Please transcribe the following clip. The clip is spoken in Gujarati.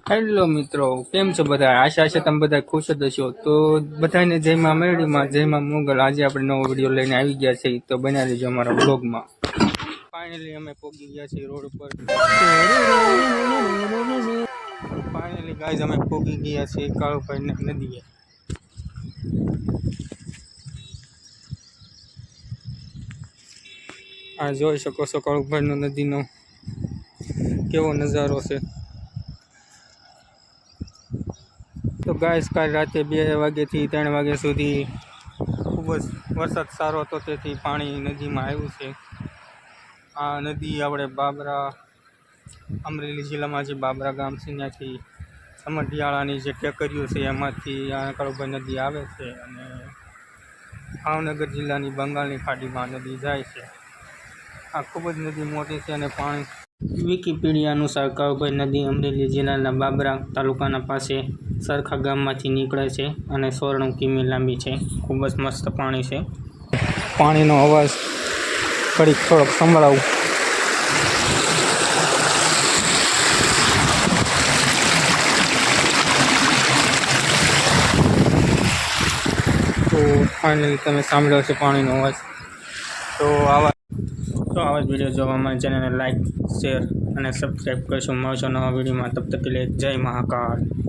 હેલો મિત્રો, કેમ છો બધા? આશા છે તમે બધા ખુશ જ હશો. તો બધાને જય માં મેરડીમાં, જય માં મોગલ. આજે આપણે નવો વિડીયો લઈને આવી ગયા છે, તો બના લેજો અમારા બ્લોગમાં. ફાઇનલી અમે પહોંચી ગયા છીએ રોડ પર. ફાઇનલી ગાઈઝ અમે પહોંચી ગયા છીએ કાળુભાઈ નદીએ. આ જોઈ શકો છો કાળુભાઈનો નદીનો કેવો નજારો છે. તો ગાઈસ કાલ રાતે 2 વાગ્યાથી 3 વાગ્યા સુધી ખૂબ જ વરસાદ સારો હતો, તેથી પાણી નદીમાં આવ્યું છે. આ નદી આપણે બાબરા, અમરેલી જિલ્લામાં જે બાબરા ગામ છે ત્યાંથી સમઢિયાળાની જે ટેકરીઓ છે એમાંથી આ કાળુભાઈ નદી આવે છે અને ભાવનગર જિલ્લાની બંગાળની ખાડીમાં નદી જાય છે. આ ખૂબ જ નદી મોટી છે અને પાણી વિકીપીડિયા અનુસાર કાળુભાઈ નદી અમરેલી જિલ્લાના બાબરા તાલુકાના પાસે સરખા ગામમાંથી નીકળે છે અને 94 કિમી લાંબી છે. ખૂબ જ મસ્ત પાણી છે. પાણીનો અવાજ ઘડીક થોડોક સંભળાવું. તો ફાઇનલી તમે સાંભળ્યો છે પાણીનો અવાજ. તો આવા જ વિડીયો જોવા માટે ચેનલને લાઈક, શેર અને સબસ્ક્રાઈબ કરશો. મળશો નવા વિડીયોમાં. તબ તક કે લીએ જય મહાકાળ.